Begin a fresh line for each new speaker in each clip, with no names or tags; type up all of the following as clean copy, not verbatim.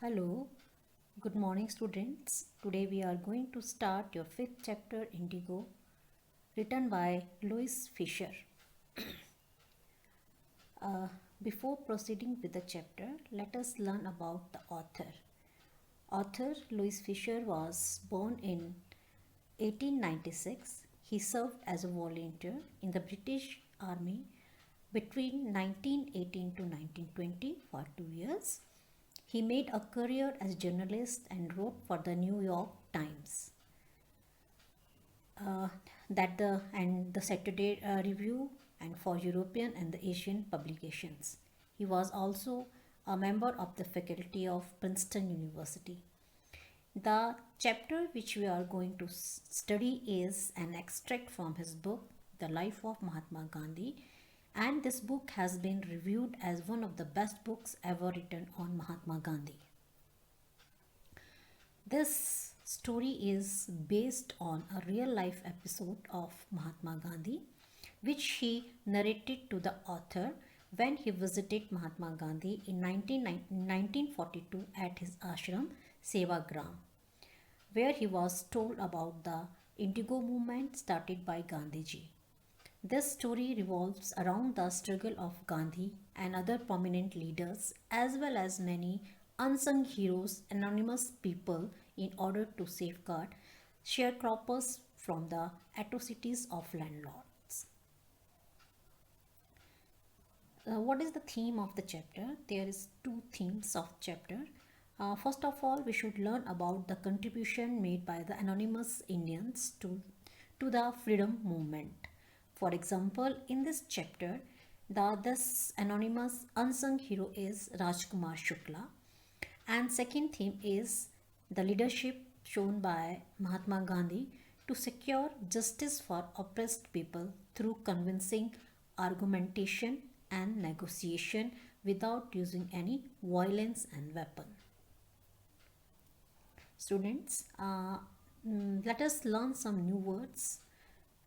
Hello, good morning, students. Today we are going to start your fifth chapter Indigo, written by Louis Fisher. Uh, Before proceeding with the chapter, let us learn about the author. Author Louis Fisher was born in 1896. He served as a volunteer in the British Army between 1918 to 1920 for 2 years. He made a career as a journalist and wrote for the New York Times, uh, the Saturday Review, and for European and the Asian publications. He was also a member of the faculty of Princeton University. The chapter which we are going to study is an extract from his book, The Life of Mahatma Gandhi, and this book has been reviewed as one of the best books ever written on Mahatma Gandhi. This story is based on a real life episode of Mahatma Gandhi, which he narrated to the author when he visited Mahatma Gandhi in 1942 at his ashram Sevagram, where he was told about the Indigo movement started by Gandhiji. This story revolves around the struggle of Gandhi and other prominent leaders, as well as many unsung heroes, anonymous people, in order to safeguard sharecroppers from the atrocities of landlords. What is the theme of the chapter? There is two themes of chapter. First of all, we should learn about the contribution made by the anonymous Indians to the freedom movement. For example, in this chapter, this anonymous unsung hero is Rajkumar Shukla, and second theme is the leadership shown by Mahatma Gandhi to secure justice for oppressed people through convincing argumentation and negotiation without using any violence and weapon. Students, let us learn some new words.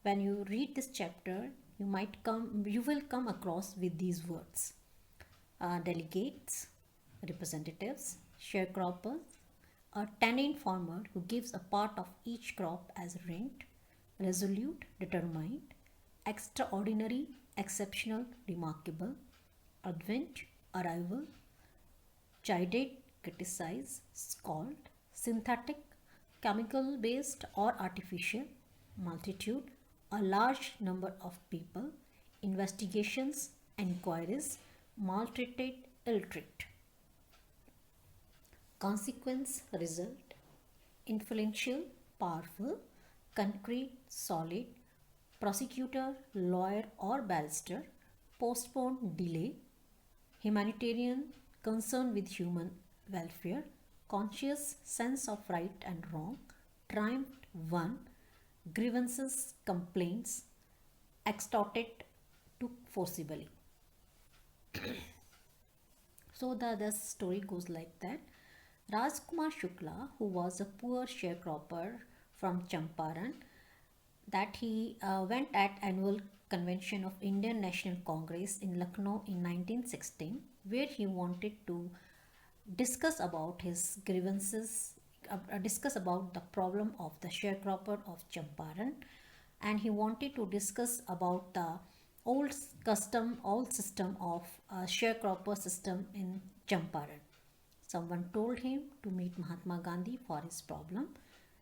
When you read this chapter, you will come across with these words: delegates, representatives, sharecroppers, a tenant farmer who gives a part of each crop as rent, resolute, determined, extraordinary, exceptional, remarkable, advent, arrival, chided, criticize, scold, synthetic, chemical based or artificial, multitude, a large number of people, investigations, enquiries, maltreated, ill treat. Consequence, result, influential, powerful, concrete, solid, prosecutor, lawyer or barrister, postpone, delay, humanitarian, concern with human welfare, conscious sense of right and wrong, triumphed, won, grievances, complaints, extorted, took forcibly. So the story goes like that. Rajkumar Shukla, who was a poor sharecropper from Champaran, that he went at annual convention of Indian National Congress in Lucknow in 1916, where he wanted to discuss about his grievances, discuss about the problem of the sharecropper of Champaran, and he wanted to discuss about the old system of sharecropper system in Champaran. Someone told him to meet Mahatma Gandhi for his problem,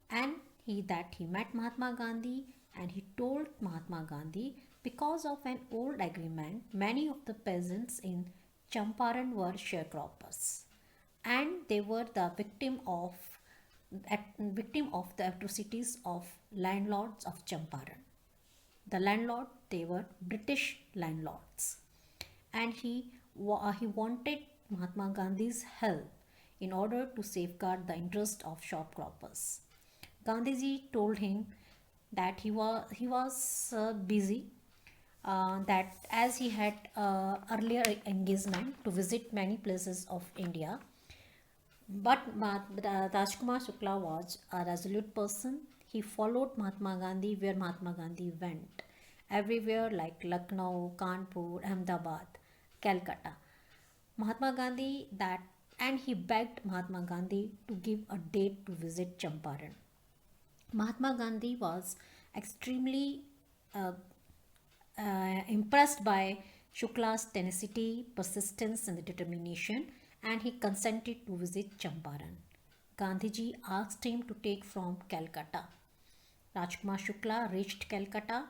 and he met Mahatma Gandhi, and he told Mahatma Gandhi, because of an old agreement, many of the peasants in Champaran were sharecroppers, and they were the victim of the atrocities of landlords of Champaran. The landlord, they were British landlords, and he wanted Mahatma Gandhi's help in order to safeguard the interest of shopkeepers. Gandhiji told him that he was busy, that as he had earlier engagement to visit many places of India, but Rajkumar Shukla was a resolute person. He followed Mahatma Gandhi where Mahatma Gandhi went, everywhere like Lucknow, Kanpur, Ahmedabad, Calcutta. Mahatma Gandhi that and he begged Mahatma Gandhi to give a date to visit Champaran. Mahatma Gandhi was extremely uh, impressed by Shukla's tenacity, persistence, and determination, and he consented to visit Champaran. Gandhiji asked him to take from Calcutta. Rajkumar Shukla reached Calcutta.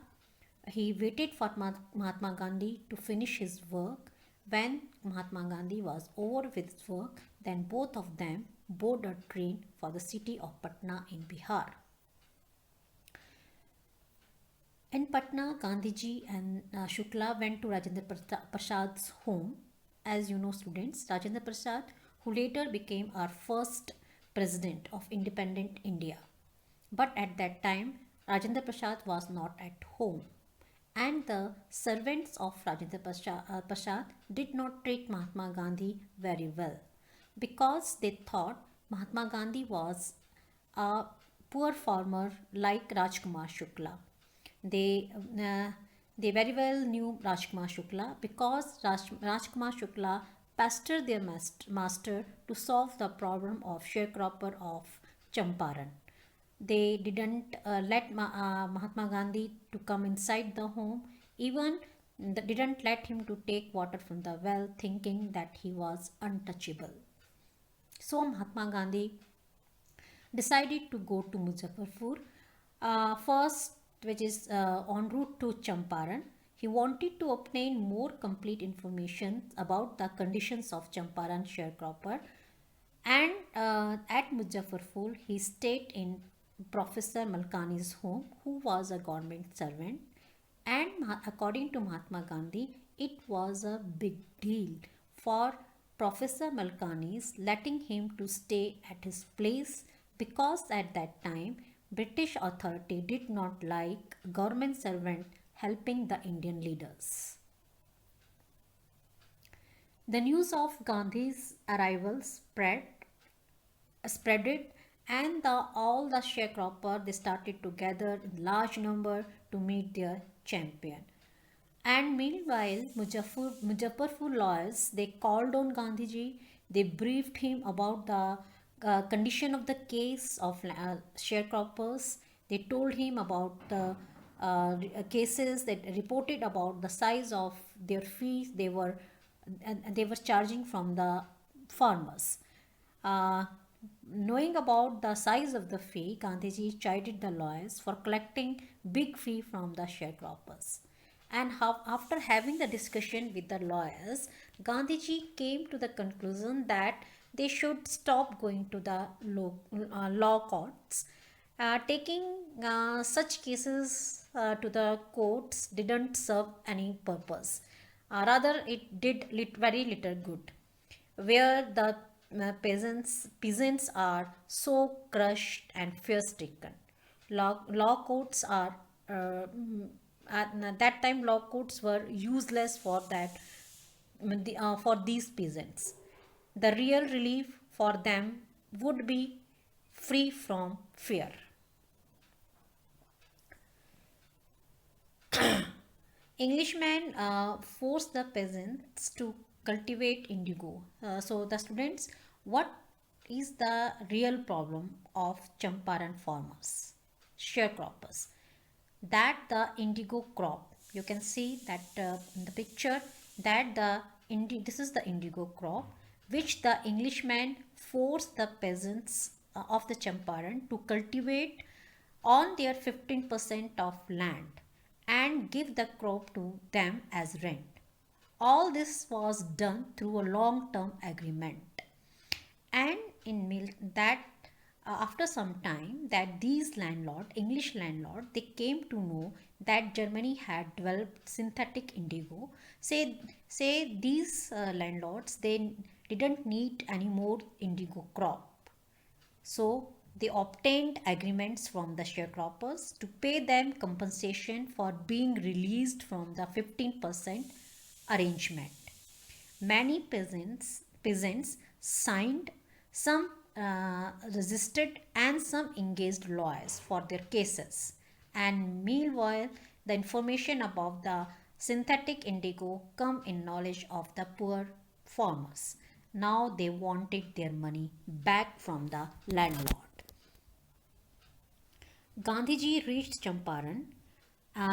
He waited for Mahatma Gandhi to finish his work. When Mahatma Gandhi was over with his work, then both of them boarded a train for the city of Patna in Bihar. In Patna, Gandhiji and Shukla went to Rajendra Prasad's home. As you know, students, Rajendra Prasad, who later became our first president of independent India. But at that time, Rajendra Prasad was not at home. And the servants of Rajendra Prasad did not treat Mahatma Gandhi very well because they thought Mahatma Gandhi was a poor farmer like Rajkumar Shukla. They uh, they very well knew Rajkumar Shukla because Rajkumar Shukla pestered their master to solve the problem of sharecropper of Champaran. They didn't let Mahatma Gandhi to come inside the home. Even didn't let him to take water from the well, thinking that he was untouchable. So Mahatma Gandhi decided to go to Muzaffarpur first, which is en route to Champaran. He wanted to obtain more complete information about the conditions of Champaran sharecropper, and at Muzaffarpur he stayed in Professor Malkani's home, who was a government servant. And according to Mahatma Gandhi, it was a big deal for Professor Malkani's letting him to stay at his place because at that time British authority did not like government servant helping the Indian leaders. The news of Gandhi's arrival spreaded, and all the sharecropper they started to gather in large number to meet their champion. And meanwhile, Muzaffarpur lawyers they called on Gandhiji. They briefed him about the condition of the case of sharecroppers. They told him about the cases that reported about the size of their fees they were charging from the farmers. Uh, Knowing about the size of the fee, Gandhiji chided the lawyers for collecting big fee from the sharecroppers. And after having the discussion with the lawyers, Gandhiji came to the conclusion that they should stop going to the law courts. Taking such cases to the courts didn't serve any purpose. Rather, it did very little good, where the peasants are so crushed and fear stricken. Law courts are at that time law courts were useless for that for these peasants. The real relief for them would be free from fear. Englishmen forced the peasants to cultivate indigo. So, the students, what is the real problem of Champaran farmers, sharecroppers? That the indigo crop. You can see that in the picture that this is the indigo crop which the Englishmen forced the peasants of the Champaran to cultivate on their 15% of land and give the crop to them as rent. All this was done through a long term agreement. And in that after some time that these English landlord, they came to know that Germany had developed synthetic indigo. Say these landlords, they didn't need any more indigo crop. So they obtained agreements from the sharecroppers to pay them compensation for being released from the 15% arrangement. Many peasants signed, some resisted, and some engaged lawyers for their cases. And meanwhile, the information about the synthetic indigo come in knowledge of the poor farmers. Now they wanted their money back from the landlord. Gandhiji reached Champaran.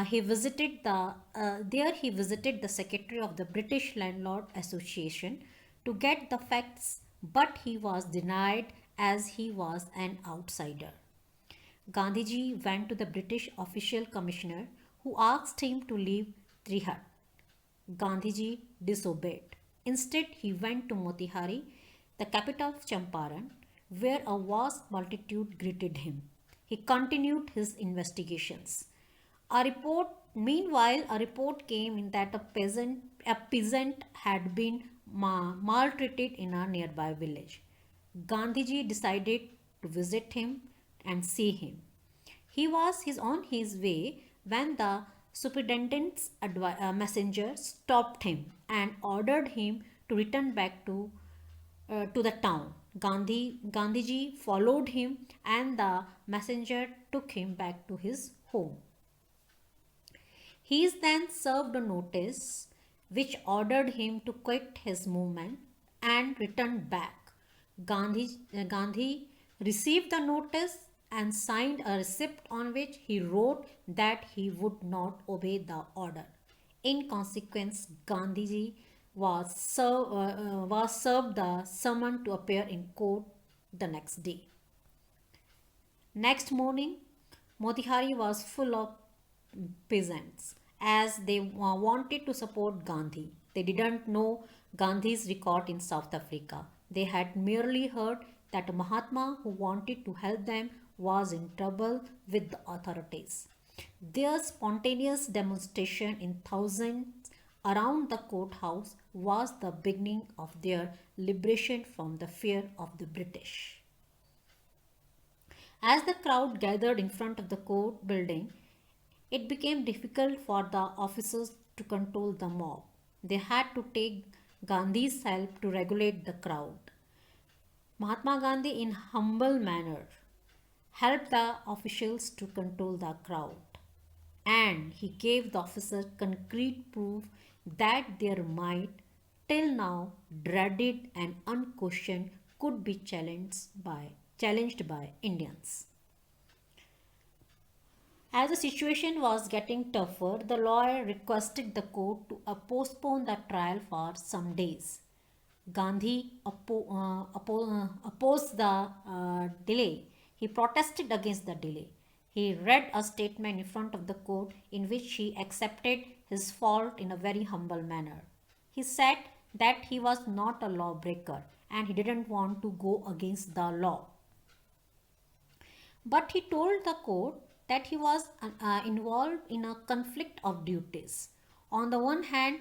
He visited the secretary of the British Landlord Association to get the facts, but he was denied as he was an outsider. Gandhiji went to the British official commissioner who asked him to leave Trihat. Gandhiji disobeyed. Instead, he went to Motihari, the capital of Champaran, where a vast multitude greeted him. He continued his investigations. Meanwhile, a report came in that a peasant had been maltreated in a nearby village. Gandhiji decided to visit him and see him. He was on his way when the superintendent's messenger stopped him and ordered him to return back to the town. Gandhiji followed him, and the messenger took him back to his home. He is then served a notice which ordered him to quit his movement and return back. Gandhi received the notice and signed a receipt on which he wrote that he would not obey the order. In consequence, Gandhiji was served the summon to appear in court the next day. Next morning, Motihari was full of peasants as they wanted to support Gandhi. They didn't know Gandhi's record in South Africa. They had merely heard that a Mahatma who wanted to help them was in trouble with the authorities. Their spontaneous demonstration in thousands around the courthouse was the beginning of their liberation from the fear of the British. As the crowd gathered in front of the court building, it became difficult for the officers to control the mob. They had to take Gandhi's help to regulate the crowd. Mahatma Gandhi, in humble manner, helped the officials to control the crowd, and he gave the officers concrete proof that their might, till now dreaded and unquestioned, could be challenged by Indians. As the situation was getting tougher, the lawyer requested the court to postpone the trial for some days. Gandhi opposed the delay. He protested against the delay. He read a statement in front of the court in which he accepted his fault in a very humble manner. He said that he was not a lawbreaker and he didn't want to go against the law. But he told the court that he was involved in a conflict of duties. On the one hand,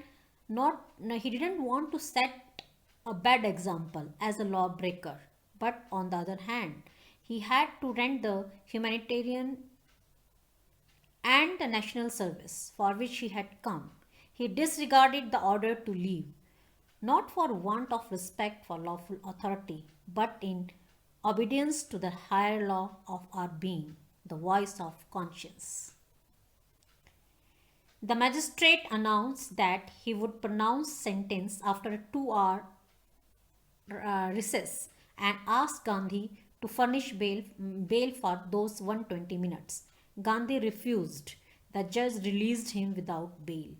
not no, he didn't want to set a bad example as a lawbreaker, but on the other hand, he had to render humanitarian and the national service for which he had come. He disregarded the order to leave, not for want of respect for lawful authority, but in obedience to the higher law of our being, the voice of conscience. The magistrate announced that he would pronounce sentence after a 2 hour recess and asked Gandhi to furnish bail for those 120 minutes. Gandhi refused. The judge released him without bail.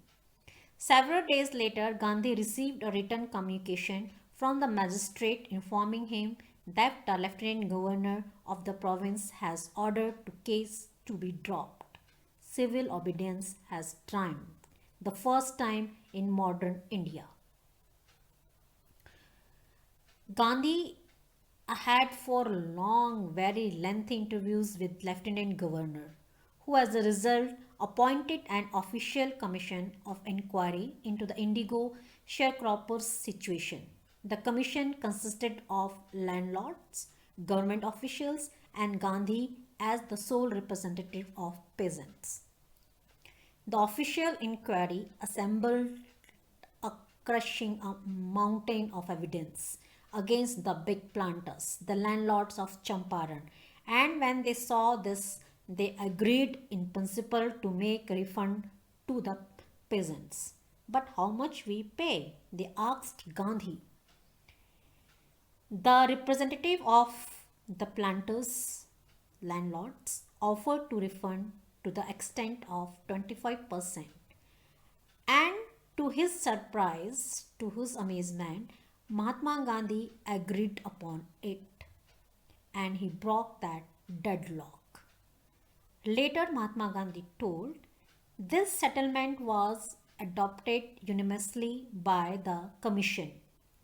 Several days later, Gandhi received a written communication from the magistrate informing him that the lieutenant governor of the province has ordered the case to be dropped. Civil obedience has triumphed, the first time in modern India. Gandhi had 4 long, very lengthy interviews with Lieutenant Governor, who as a result appointed an official commission of inquiry into the indigo sharecroppers situation. The commission consisted of landlords, government officials, and Gandhi as the sole representative of peasants. The official inquiry assembled a crushing mountain of evidence against the big planters, the landlords of Champaran, and when they saw this, they agreed in principle to make a refund to the peasants. But how much we pay? They asked Gandhi. The representative of the planters, landlords, offered to refund to the extent of 25%. And to his surprise, to his amazement, Mahatma Gandhi agreed upon it and he broke that deadlock. Later, Mahatma Gandhi told this settlement was adopted unanimously by the commission.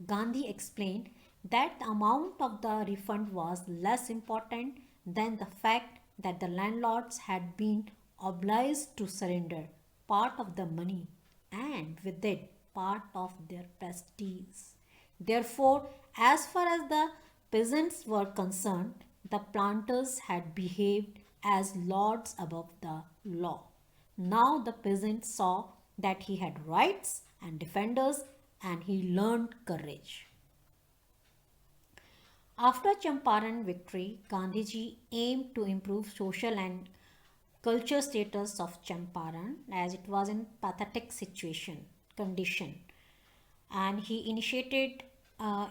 Gandhi explained that the amount of the refund was less important than the fact that the landlords had been obliged to surrender part of the money and with it part of their prestige. Therefore, as far as the peasants were concerned, the planters had behaved as lords above the law. Now the peasant saw that he had rights and defenders and he learned courage. After Champaran victory, Gandhiji aimed to improve social and culture status of Champaran as it was in pathetic condition, and he initiated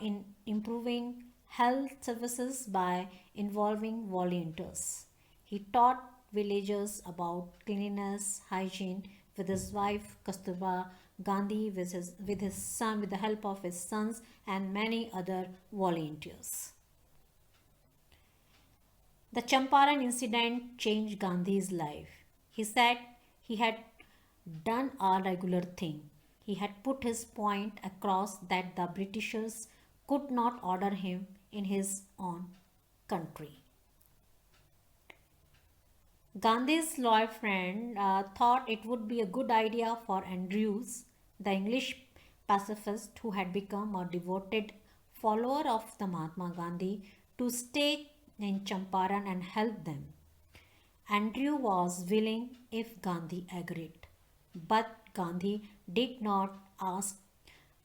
in improving health services by involving volunteers. He taught villagers about cleanliness, hygiene with his wife Kasturba Gandhi with his son with the help of his sons and many other volunteers. The Champaran incident changed Gandhi's life. He said he had done a regular thing. He had put his point across that the Britishers could not order him in his own country. Gandhi's lawyer friend thought it would be a good idea for Andrews, the English pacifist who had become a devoted follower of the Mahatma Gandhi, to stay in Champaran and help them. Andrew was willing if Gandhi agreed, but Gandhi did not ask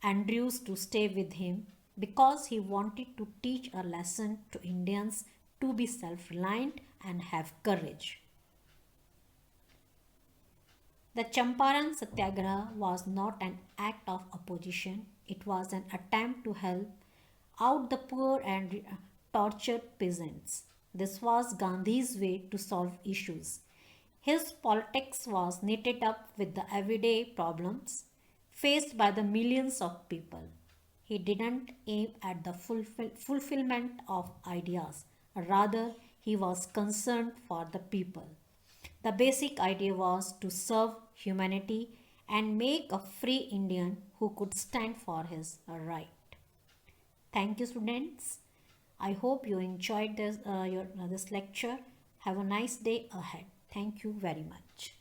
Andrews to stay with him because he wanted to teach a lesson to Indians to be self reliant and have courage. The Champaran Satyagraha was not an act of opposition, it was an attempt to help out the poor and tortured peasants. This was Gandhi's way to solve issues. His politics was knitted up with the everyday problems faced by the millions of people. He didn't aim at the fulfillment of ideas, rather, he was concerned for the people. The basic idea was to serve humanity and make a free Indian who could stand for his right. Thank you, students. I hope you enjoyed this lecture. Have a nice day ahead. Thank you very much.